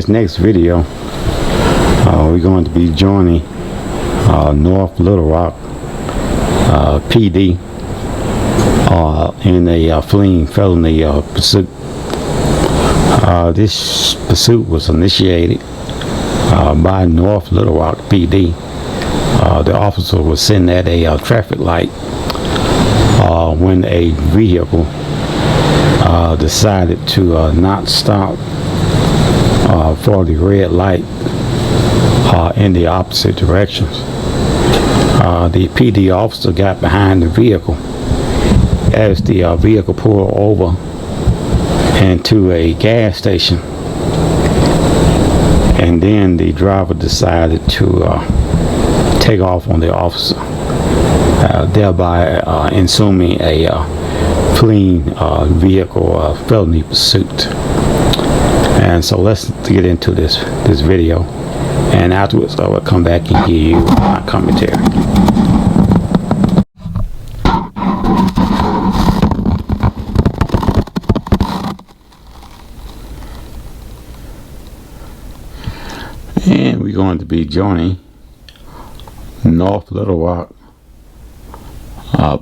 this next video, we're going to be joining North Little Rock PD in a fleeing felony pursuit. This pursuit was initiated by North Little Rock PD. The officer was sitting at a traffic light when a vehicle decided to not stop for the red light in the opposite directions. The PD officer got behind the vehicle as the vehicle pulled over into a gas station, and then the driver decided to take off on the officer, thereby assuming a fleeing vehicle felony pursuit. And so let's get into this video, and afterwards I will come back and give you my commentary. And we're going to be joining North Little Rock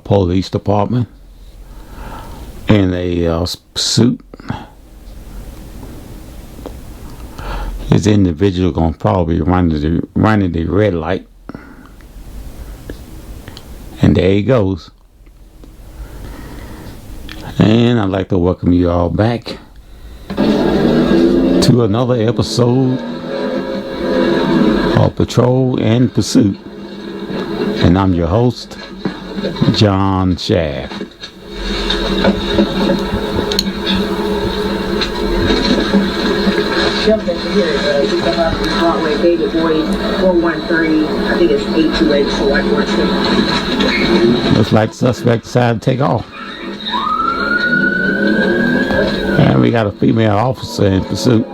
Police Department in a pursuit. This individual gonna probably running the red light, and there he goes. And I'd like to welcome you all back to another episode of Patrol and Pursuit, and I'm your host, John Shaft. Jumping here, we come up from Broadway, David Boyd, 413, I think it's 828, so I want to. Looks like the suspect decided to take off. And we got a female officer in pursuit.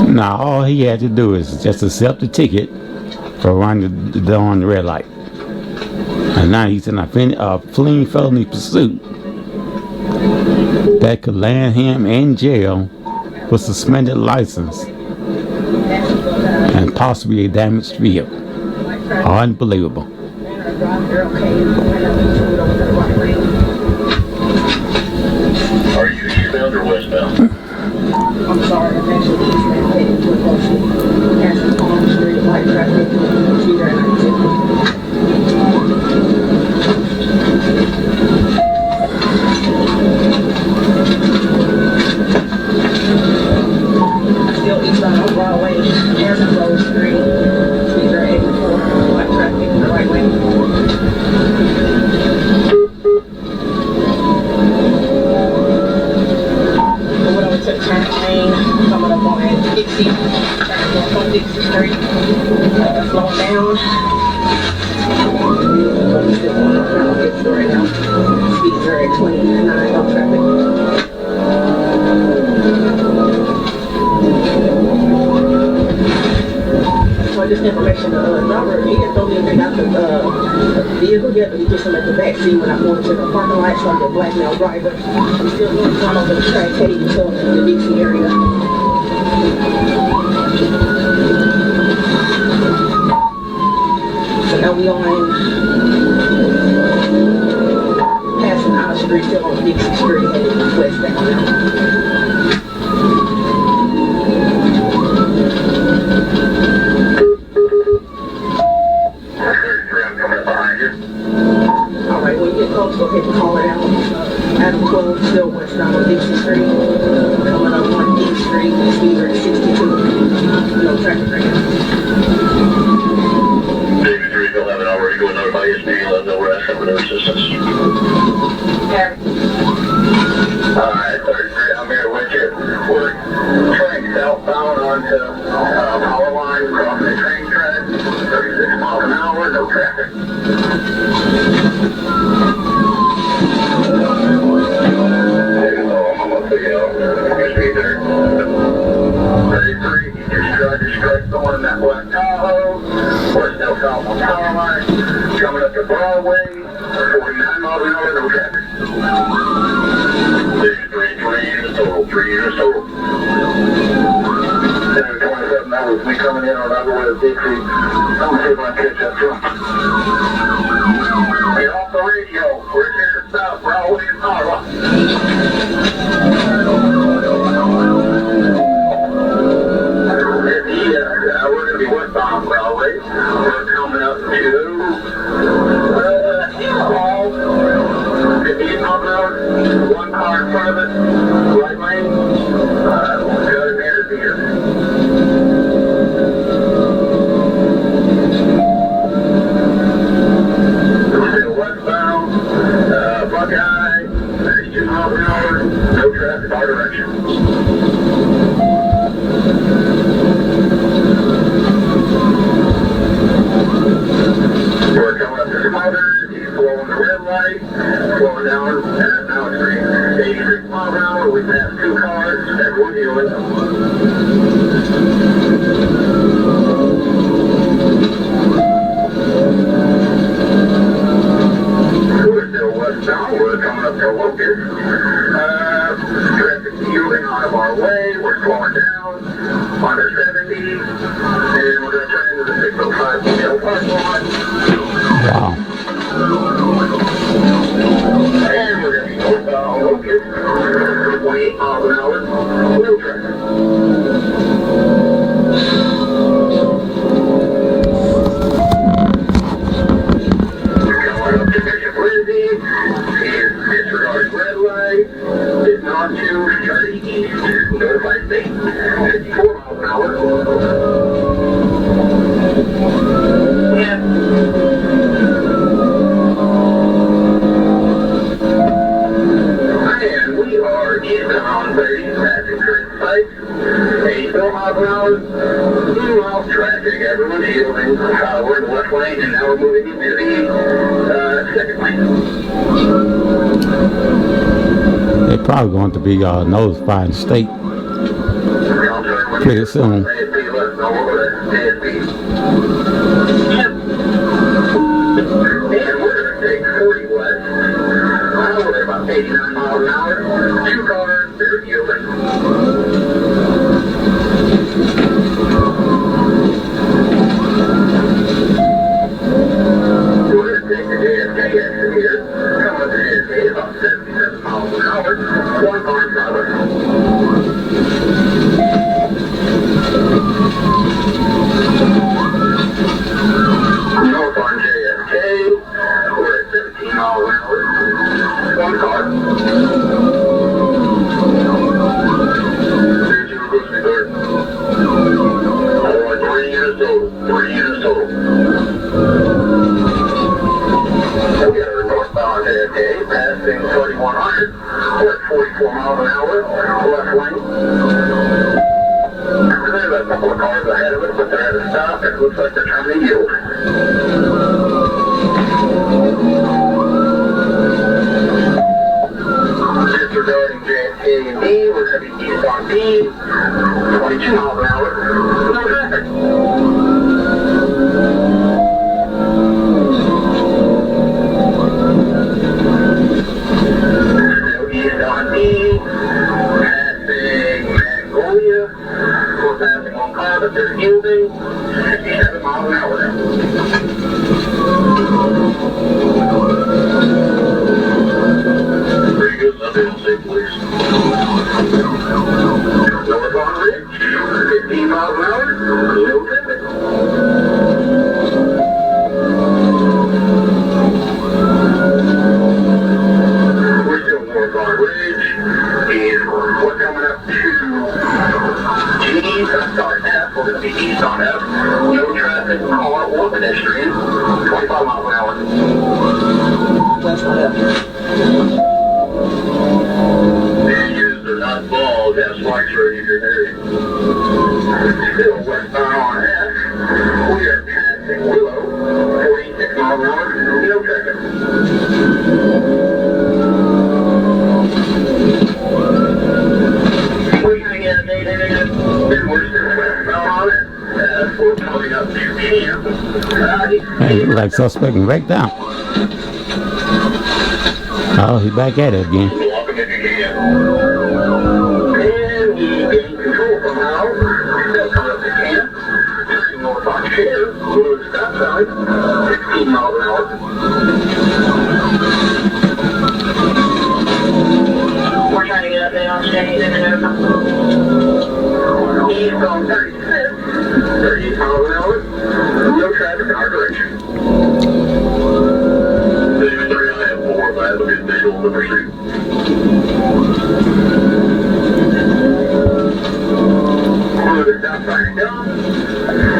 Now all he had to do is just accept the ticket for running the red light, and now he's in a fleeing felony pursuit that could land him in jail with suspended license and possibly a damaged vehicle. Unbelievable. Are you eastbound or westbound? I'm sorry, I'm actually eastbound heading to a close passing Palm Street, light traffic, either and still eastbound on Broadway, passing Rose Street, either 84, light traffic, the right way. Coming up on Dixie, trying to on Dixie Street, slowing down. I'm still on Dixie right now. Speeds are at 29 on traffic. So just information, driver, he didn't throw anything out the vehicle yet, but he just at the back seat when I pulled into the parking lot, so I'm the black male driver. I'm still going to run over the track heading to the Dixie area. So now we on passing our street, still on Dixie Street, heading westbound now. Alright, when you get close, go ahead and call it out. Adam 12, still westbound on Dixie Street. Coming up on D Street, speed at 62. No traffic right now. David 311 already going over by SB, let know we're asking for no assistance. Harry. Alright, 33, I'm here with you. We're train southbound onto power line, crossing the train track, 36 miles an hour, no traffic. I'm going to a distress zone in that black Tahoe. We're still south on power line. Coming up to Broadway. 49 miles an hour, no traffic. This is 3 units total. 3 units total. 27 hours, we coming in on our way to Dixie. I'm gonna see if I can catch up front. Hey, off the radio. We're here south, Broadway and Power. We're going to be westbound Broadway. We're coming up to 15 miles an hour. One car in front of it. Right lane. The other man is here. Still westbound. Buckeye. 32 miles an hour. No traffic, our direction. We're coming up to Smothers, he's blowing the red light, slowing down, and now it's green. 86 miles an hour, we passed 2 cars, and we're dealing. We're still westbound, we're coming up to Locust. Traffic moving out of our way, we're slowing down, under 70, and we're going to turn into the 605 detail parking lot. Wow. And we're going to be northbound Locust, 28 miles an hour, no traffic. Coming up to Bishop Lindsay, is disregarding red light, is on to Charlie East, notified state, 54 miles an hour. And we are eastbound 30, passing train sites, 84 miles an hour. Meanwhile, traffic, everyone's shielding. We're in the left lane, and now we're moving into the second lane. They're probably going to be notifying the state pretty soon. And we're going to take 40 west. We're about 89 miles an hour. 2 cars, they're yielding. We're going to take the JFK exit here. Coming up to JFK about 77 miles an hour. 1 car in front of us. North on JFK, we're at 17 miles an hour. 1 car. There's your Brooklyn Guard. 3 units total. 3 units total. We are northbound JFK, passing 3100. We're at 44 miles an hour. Left lane. There's a couple of cars ahead of us, but they're at a stop. It looks like they're trying to yield. Disregarding JFK and D, we're going to be east on D, 22 miles an hour, no traffic. Still east on D, passing Magnolia, we're passing 1 car, but they're yielding, 57 miles an hour. Pretty good stuff in safe place. North on Ridge, 15 miles an hour, no traffic. We're still north on Ridge, and we're coming up to F. We're going to be east on F. No traffic, car, or pedestrian. 25 miles an hour. West on F. Dangers are not balls. Have spikes ready if you're married. Still westbound on F. We are passing Willow. 46 miles an hour. No traffic. We're going to get a day. Then we're still westbound on it. 10, we're coming up to camp. Hey, look like suspect and wrecked out. Oh, he's back at it again. Walking if you can. And we gain control somehow. Still coming up to camp. Turning north on Share. Go to the stop sign. 16 miles an hour. We're trying to get up there on stage and East on 36. 38 miles an hour. No traffic in our direction. David 3, I have 4. If I have a good visual of the pursuit. Over the stop sign and down.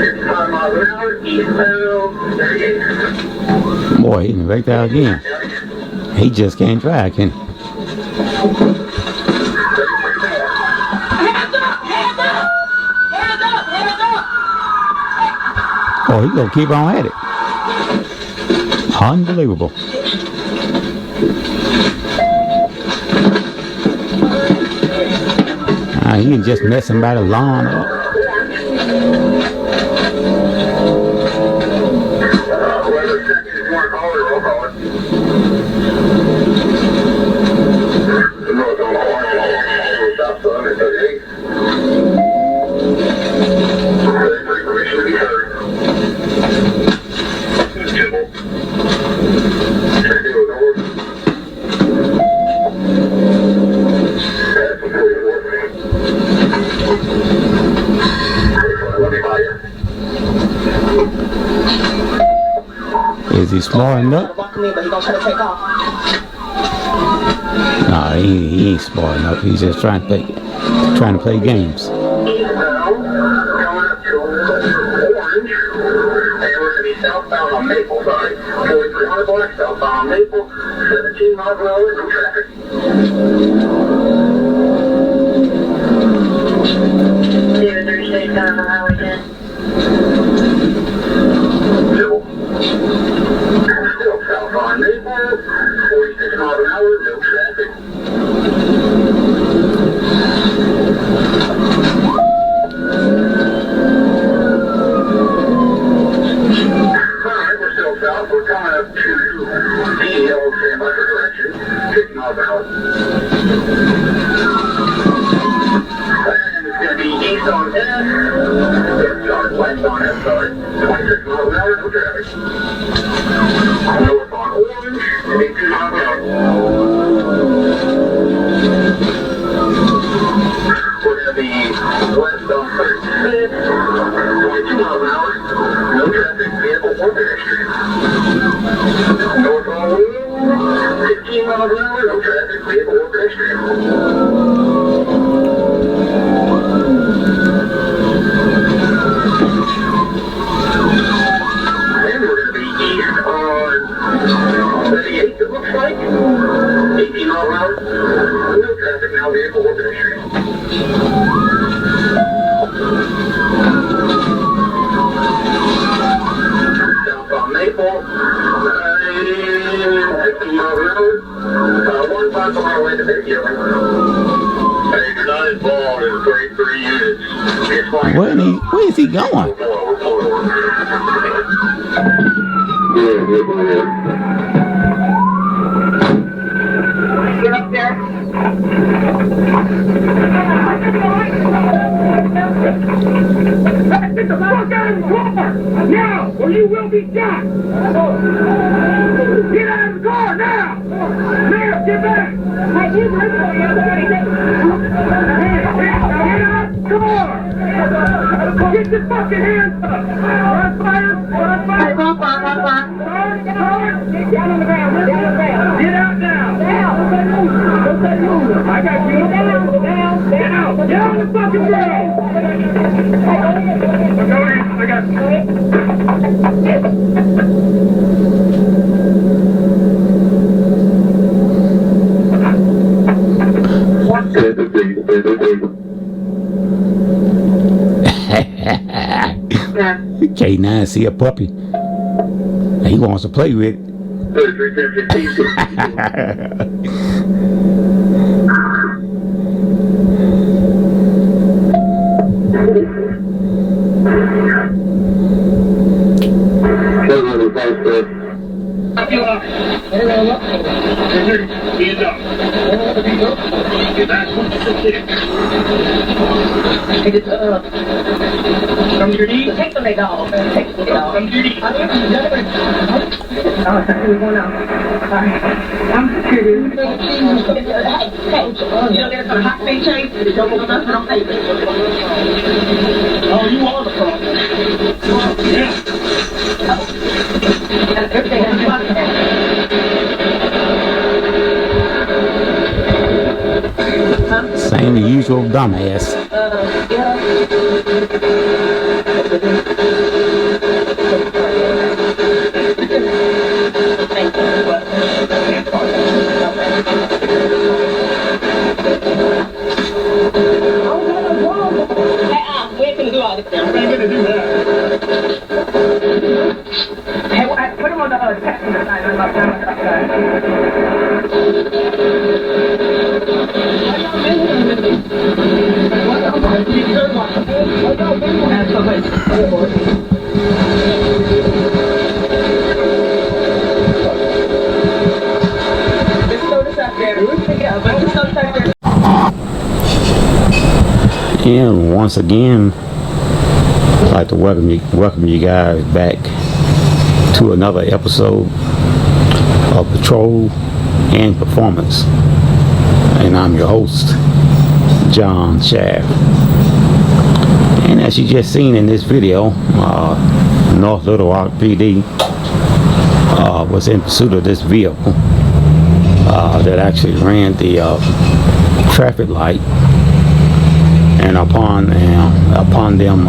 55 miles an hour. Eastbound 38. Boy, he wrecked out again. He just can't drive, can he? Oh, he gonna keep on at it. Unbelievable. He can just mess somebody's lawn up. Whoever second is more caller, roll call it. The north on the line, stop sign at 38. Permission to be heard. Jibble. Take it north. That's a 44. Let me buy you. Is he smart enough? walk him in, but he's gonna try to take off. No, he ain't smart enough. He's just trying to play games. Eastbound, coming up to Orange, and we're going to be southbound on Maple, sorry. 4300 block, southbound on Maple, 17 miles an hour, no traffic. David 3, stay down on Highway 10. Still south on Maple, 46 miles an hour, no traffic. Alright, we're still south. We're coming up to DL, stand by for direction, 50 miles an hour. And it's going to be east on S, sorry, west on S, sorry, 26 miles an hour, no traffic. North on Orange, 18 miles an hour. We're going to be west on 36, 22 miles an hour, no traffic, vehicle or pedestrian. North on Williams, 15 miles an hour, no traffic, vehicle or pedestrian. And we're going to be east on 38, it looks like. 18 miles an hour, no traffic now, vehicle or pedestrian. South on Maple, 15 miles an hour, 1 5 mile way to Big Yellow. Hey, you're not involved in 33 units. It's like Where is he going? Get up there. Get the fuck out of the car! Now, or you will be shot! Get out of the car, now! Mayor, get back! Get out of the car! Get your fucking hands up! Run fire! Run fire! Get down on the ground! Get out now! I got you! Down! Get out! Get on the fucking ground! Go in! I got you! K9 see a puppy. He wants to play with it. 33, posted. Hands up. That's what you did. Take it, Come to your knees. take the leg off. Take the leg off. Come to your knees. Oh, we're going out. Sorry. I'm curious. Hey, you know there's a hot speed chase? Don't go nothing on paper. Oh, you are the problem. Yeah. Everything has fun. Same the usual dumbass. We're gonna do all this now. I'm going to do that. Hey, put him on the passenger side. I'm not down And once again, I'd like to welcome you guys back to another episode of Patrol and Performance. And I'm your host, John Shaft. And as you just seen in this video, North Little Rock PD was in pursuit of this vehicle that actually ran the traffic light. And upon them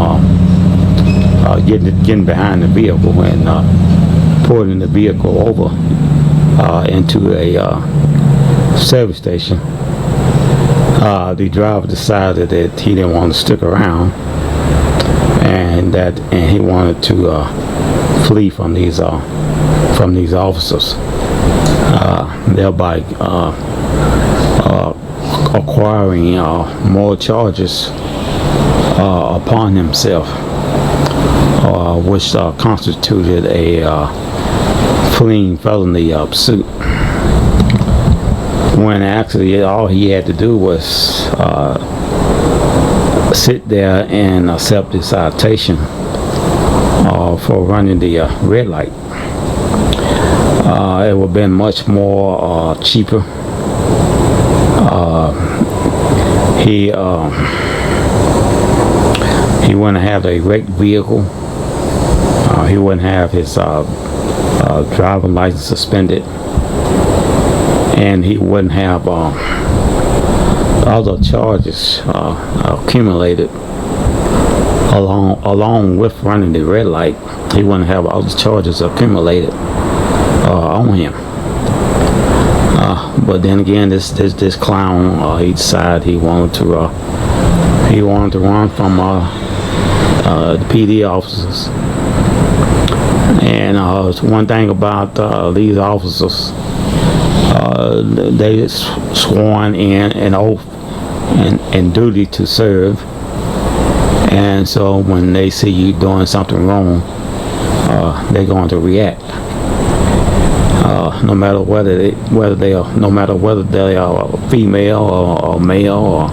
getting behind the vehicle and pulling the vehicle over into a service station, the driver decided that he didn't want to stick around, and he wanted to flee from these officers, thereby acquiring more charges upon himself, which constituted a fleeing felony pursuit, when actually all he had to do was sit there and accept the citation for running the red light. It would have been much more cheaper. He wouldn't have a wrecked vehicle. He wouldn't have his driving license suspended, and he wouldn't have other charges accumulated along with running the red light. He wouldn't have other charges accumulated on him. But then again, this clown, he decided he wanted to run from the PD officers. And one thing about these officers, they sworn in an oath and duty to serve. And so when they see you doing something wrong, they're going to react. No matter whether they are female or male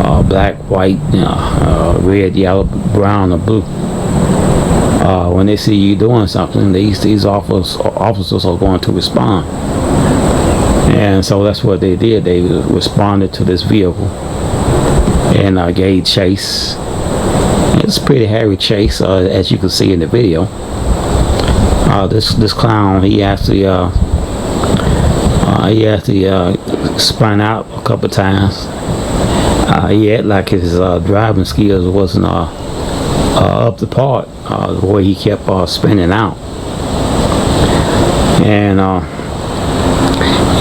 or black, white, red, yellow, brown, or blue. When they see you doing something, these officers are going to respond. And so that's what they did. They responded to this vehicle and gave chase. It's a pretty hairy chase, as you can see in the video. This clown, he actually spun out a couple times. He had like his driving skills wasn't up to par, the way he kept spinning out. And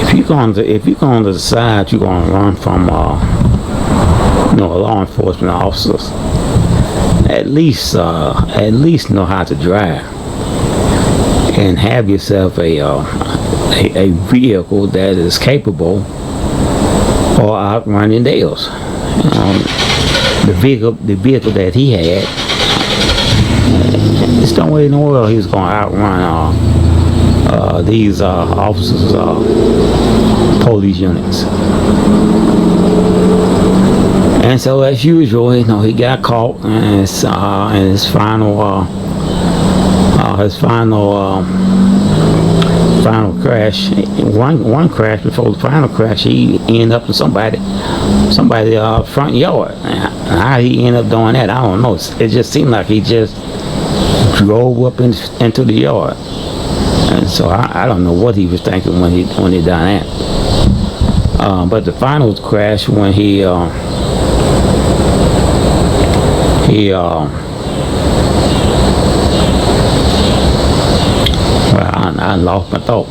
if you're going to decide you're going to run from law enforcement officers, at least know how to drive. And have yourself a vehicle that is capable of outrunning theirs. The vehicle that he had, just don't really know where he was going to outrun these officers, police units. And so, as usual, he got caught, and his final crash. One crash before the final crash, he ended up in somebody front yard. How he ended up doing that, I don't know. It just seemed like he just drove up into the yard, and so I don't know what he was thinking when he done that. But the final crash, when well, I lost my thought.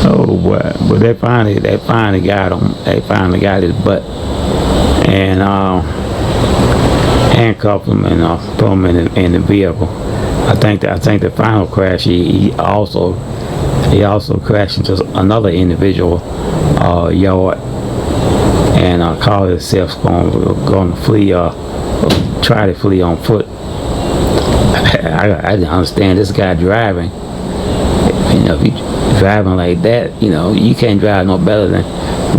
Oh boy! But they finally got him. They finally got his butt, and handcuffed him and put him in the vehicle. I think the final crash, he also crashed into another individual yard, and called himself going to flee, try to flee on foot. I didn't understand this guy driving. If you driving like that, you can't drive no better than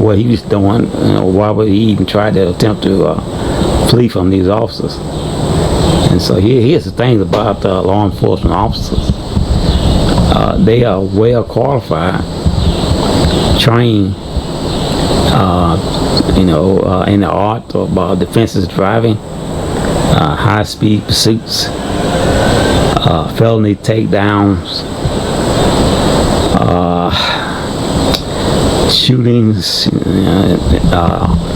what he was doing. Why would he even try to attempt to flee from these officers? And so here's the thing about law enforcement officers. They are well qualified, trained, in the art of defensive driving, high-speed pursuits, felony takedowns, shootings,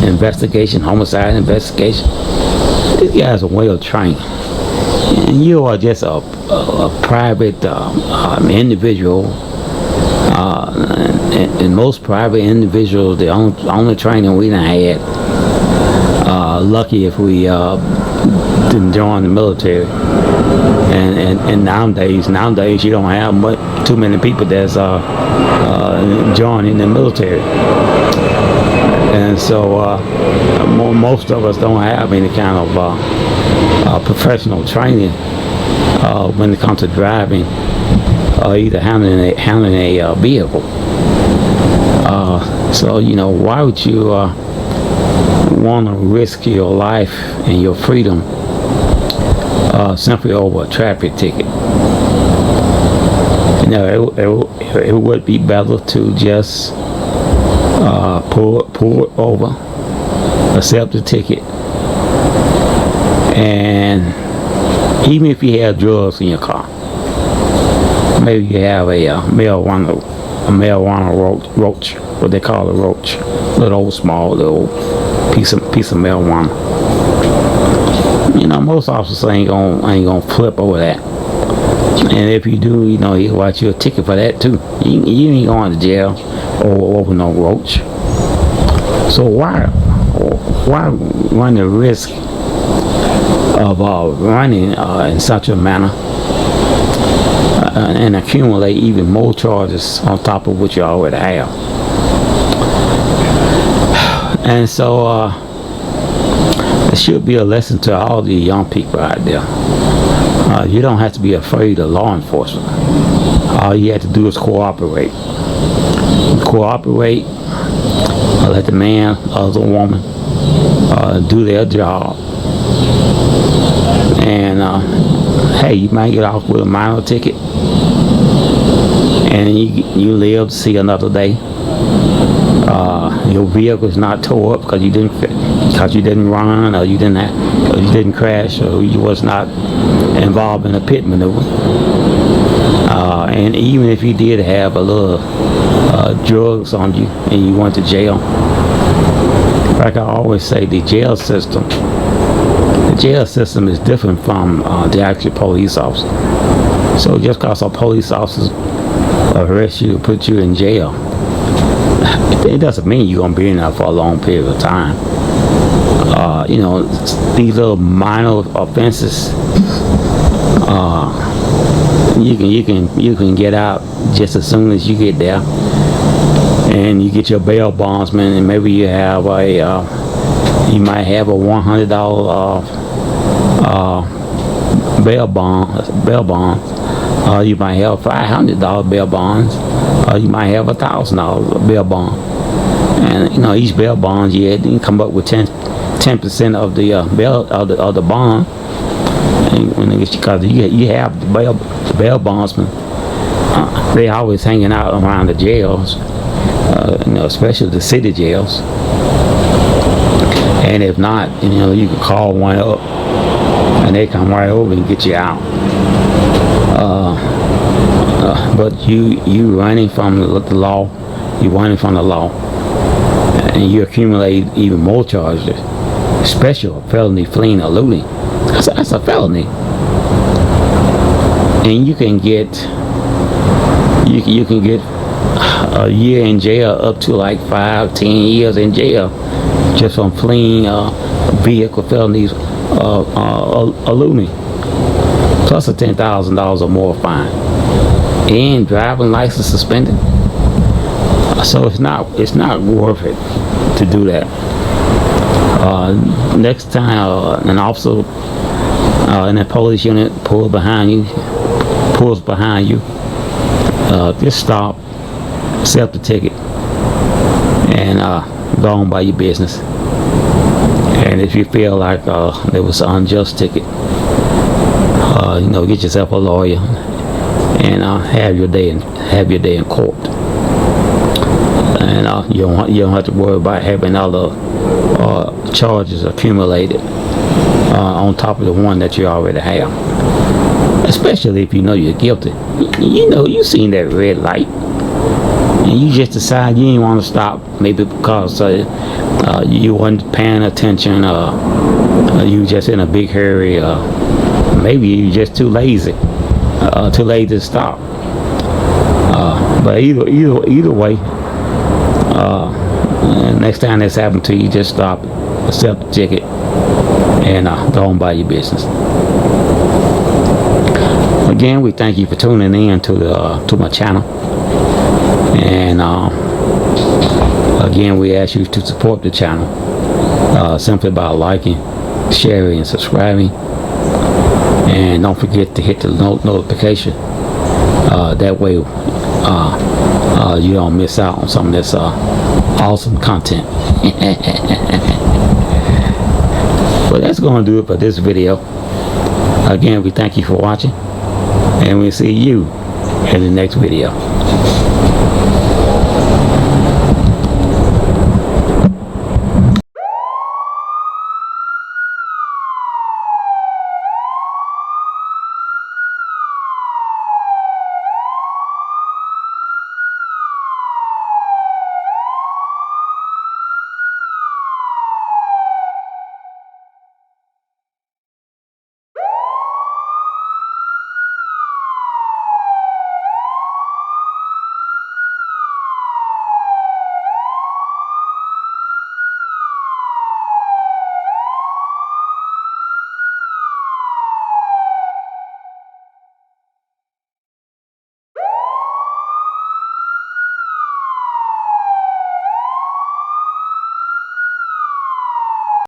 investigation, homicide investigation. These guys are well trained. And you are just a private individual. And most private individuals, the only training we done had, lucky if we didn't join the military. And nowadays you don't have too many people that's joining the military. And so most of us don't have any kind of professional training when it comes to driving or either handling a vehicle. So why would you want to risk your life and your freedom simply over a traffic ticket? It would be better to just pull it over, accept the ticket, and even if you have drugs in your car, maybe you have a marijuana roach, what they call a roach, little piece of marijuana. Most officers ain't gonna flip over that. And if you do, he'll write you a ticket for that too. You ain't going to jail over no roach. So why run the risk of running in such a manner and accumulate even more charges on top of what you already have? And so it should be a lesson to all the young people out there. You don't have to be afraid of law enforcement. All you have to do is cooperate. Let the man or the woman do their job. And hey, you might get off with a minor ticket, and you live to see another day. Your vehicle is not tore up because you didn't run, or you didn't crash, or you was not involved in a pit maneuver. And even if you did have a little drugs on you and you went to jail, like I always say, the jail system is different from the actual police officer. So just because a police officer arrests you, put you in jail, it doesn't mean you're gonna be in there for a long period of time. These little minor offenses, you can get out just as soon as you get there, and you get your bail bondsman, and maybe you might have a $100 bail bonds. You might have $500 bail bonds. You might have $1,000 bail bond. And you know, each bail bond, you can come up with 10% of the bail of the bond. Because you have the bail bondsmen, they always hanging out around the jails, you know, especially the city jails. And if not, you know, you can call one up and they come right over and get you out. But you running from the law, you running from the law, and you accumulate even more charges, special felony, fleeing, or looting. That's a felony, and you can get a year in jail, up to like 5-10 years in jail, just from fleeing, vehicle felonies, or looting, plus a $10,000 or more fine, and driving license suspended. So it's not worth it to do that. Next time an officer in a police unit pulls behind you, just stop, accept the ticket, and go on by your business. And if you feel like there was an unjust ticket, you know, get yourself a lawyer and have your day in court. And you don't have to worry about having other charges accumulated on top of the one that you already have. Especially if you know you're guilty. You know, you seen that red light, and you just decide you didn't want to stop, maybe because you weren't paying attention, you just in a big hurry, maybe you just too lazy to stop. But either way, next time this happened to you, just stop, accept the ticket, and go on by your business. Again, we thank you for tuning in to my channel, and again, we ask you to support the channel simply by liking, sharing, and subscribing. And don't forget to hit the notification. That way you don't miss out on some of this awesome content. Well, that's going to do it for this video. Again, we thank you for watching, and we'll see you in the next video.